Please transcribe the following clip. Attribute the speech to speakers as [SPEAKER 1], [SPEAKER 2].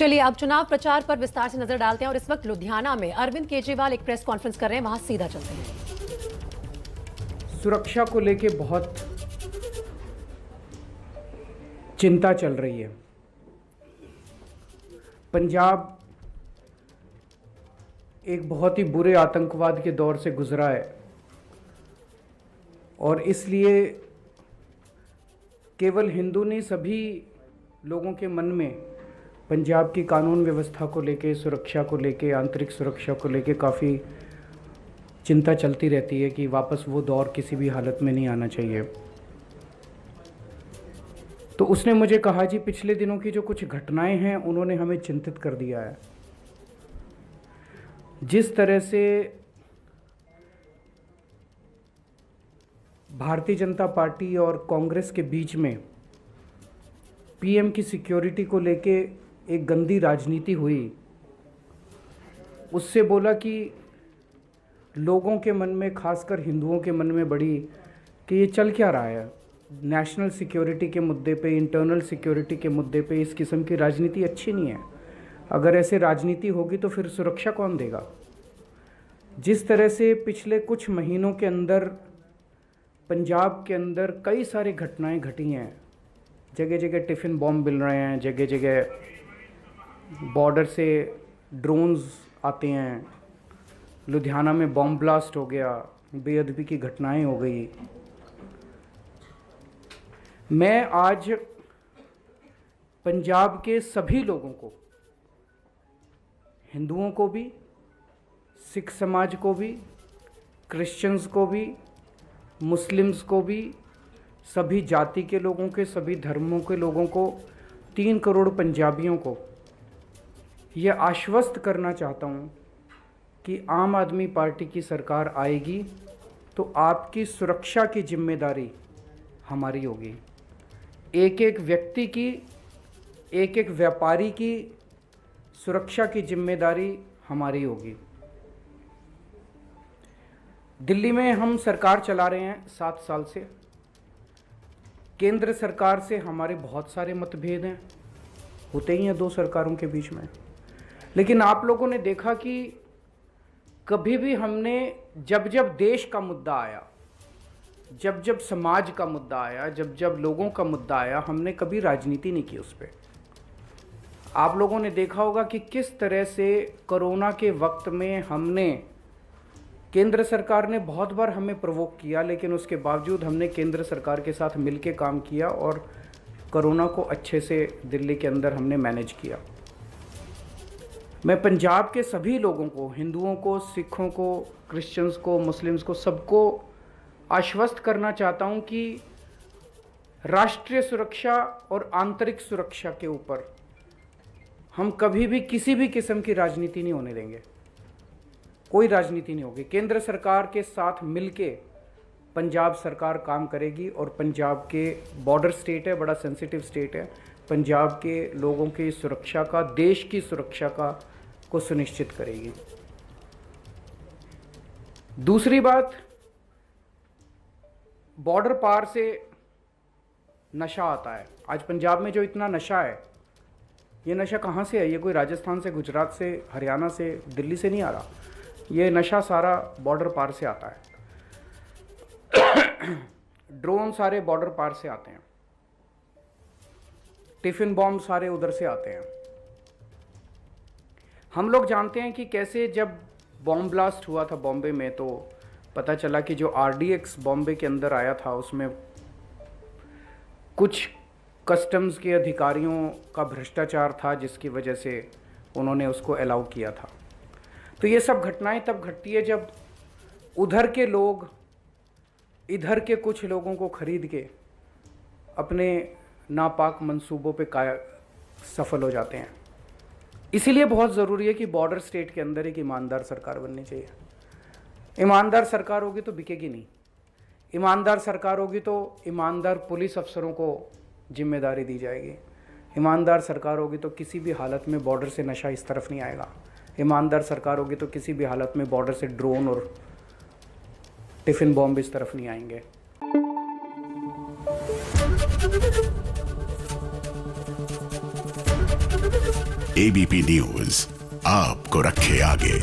[SPEAKER 1] चलिए अब चुनाव प्रचार पर विस्तार से नजर डालते हैं और इस वक्त लुधियाना में अरविंद केजरीवाल एक प्रेस कॉन्फ्रेंस कर रहे हैं, वहां सीधा चलते हैं।
[SPEAKER 2] सुरक्षा को लेके बहुत चिंता चल रही है। पंजाब एक बहुत ही बुरे आतंकवाद के दौर से गुजरा है और इसलिए केवल हिंदू नहीं, सभी लोगों के मन में पंजाब की कानून व्यवस्था को लेके, सुरक्षा को लेके, आंतरिक सुरक्षा को लेके काफ़ी चिंता चलती रहती है कि वापस वो दौर किसी भी हालत में नहीं आना चाहिए। तो उसने मुझे कहा, जी पिछले दिनों की जो कुछ घटनाएं हैं उन्होंने हमें चिंतित कर दिया है। जिस तरह से भारतीय जनता पार्टी और कांग्रेस के बीच में पीएम की सिक्योरिटी को लेके एक गंदी राजनीति हुई, उससे बोला कि लोगों के मन में, खासकर हिंदुओं के मन में बड़ी कि ये चल क्या रहा है। नेशनल सिक्योरिटी के मुद्दे पे, इंटरनल सिक्योरिटी के मुद्दे पे इस किस्म की राजनीति अच्छी नहीं है। अगर ऐसे राजनीति होगी तो फिर सुरक्षा कौन देगा। जिस तरह से पिछले कुछ महीनों के अंदर पंजाब के अंदर कई सारी घटनाएं घटी हैं, जगह जगह टिफ़िन बॉम्ब मिल रहे हैं, जगह जगह बॉर्डर से ड्रोन्स आते हैं, लुधियाना में बॉम्ब ब्लास्ट हो गया, बेअदबी की घटनाएं हो गई। मैं आज पंजाब के सभी लोगों को, हिंदुओं को भी, सिख समाज को भी, क्रिश्चियंस को भी, मुस्लिम्स को भी, सभी जाति के लोगों के, सभी धर्मों के लोगों को, 3 करोड़ पंजाबियों को यह आश्वस्त करना चाहता हूँ कि आम आदमी पार्टी की सरकार आएगी तो आपकी सुरक्षा की जिम्मेदारी हमारी होगी। एक एक व्यक्ति की, एक एक व्यापारी की सुरक्षा की जिम्मेदारी हमारी होगी। दिल्ली में हम सरकार चला रहे हैं 7 साल से। केंद्र सरकार से हमारे बहुत सारे मतभेद हैं, होते ही हैं 2 सरकारों के बीच में। लेकिन आप लोगों ने देखा कि कभी भी हमने जब जब देश का मुद्दा आया, जब जब समाज का मुद्दा आया, जब जब लोगों का मुद्दा आया, हमने कभी राजनीति नहीं की उस पर। आप लोगों ने देखा होगा कि किस तरह से कोरोना के वक्त में हमने, केंद्र सरकार ने बहुत बार हमें प्रोवोक किया, लेकिन उसके बावजूद हमने केंद्र सरकार के साथ मिलकर काम किया और कोरोना को अच्छे से दिल्ली के अंदर हमने मैनेज किया। मैं पंजाब के सभी लोगों को, हिंदुओं को, सिखों को, क्रिश्चियंस को, मुस्लिम्स को, सबको आश्वस्त करना चाहता हूं कि राष्ट्रीय सुरक्षा और आंतरिक सुरक्षा के ऊपर हम कभी भी किसी भी किस्म की राजनीति नहीं होने देंगे। कोई राजनीति नहीं होगी। केंद्र सरकार के साथ मिलके पंजाब सरकार काम करेगी और पंजाब के बॉर्डर स्टेट है, बड़ा सेंसिटिव स्टेट है, पंजाब के लोगों की सुरक्षा का, देश की सुरक्षा का को सुनिश्चित करेगी। दूसरी बात, बॉर्डर पार से नशा आता है। आज पंजाब में जो इतना नशा है, ये नशा कहाँ से है? ये कोई राजस्थान से, गुजरात से, हरियाणा से, दिल्ली से नहीं आ रहा। ये नशा सारा बॉर्डर पार से आता है। ड्रोन सारे बॉर्डर पार से आते हैं, टिफिन बॉम्ब सारे उधर से आते हैं। हम लोग जानते हैं कि कैसे जब बॉम्ब ब्लास्ट हुआ था बॉम्बे में, तो पता चला कि जो RDX बॉम्बे के अंदर आया था उसमें कुछ कस्टम्स के अधिकारियों का भ्रष्टाचार था, जिसकी वजह से उन्होंने उसको अलाउ किया था। तो ये सब घटनाएं तब घटती है जब उधर के लोग इधर के कुछ लोगों को खरीद के अपने नापाक मंसूबों पे सफल हो जाते हैं। इसीलिए बहुत ज़रूरी है कि बॉर्डर स्टेट के अंदर एक ईमानदार सरकार बननी चाहिए। ईमानदार सरकार होगी तो बिकेगी नहीं। ईमानदार सरकार होगी तो ईमानदार पुलिस अफसरों को जिम्मेदारी दी जाएगी। ईमानदार सरकार होगी तो किसी भी हालत में बॉर्डर से नशा इस तरफ नहीं आएगा। ईमानदार सरकार होगी तो किसी भी हालत में बॉर्डर से ड्रोन और टिफिन बॉम्ब इस तरफ नहीं आएंगे।
[SPEAKER 3] एबीपी न्यूज आपको रखे आगे।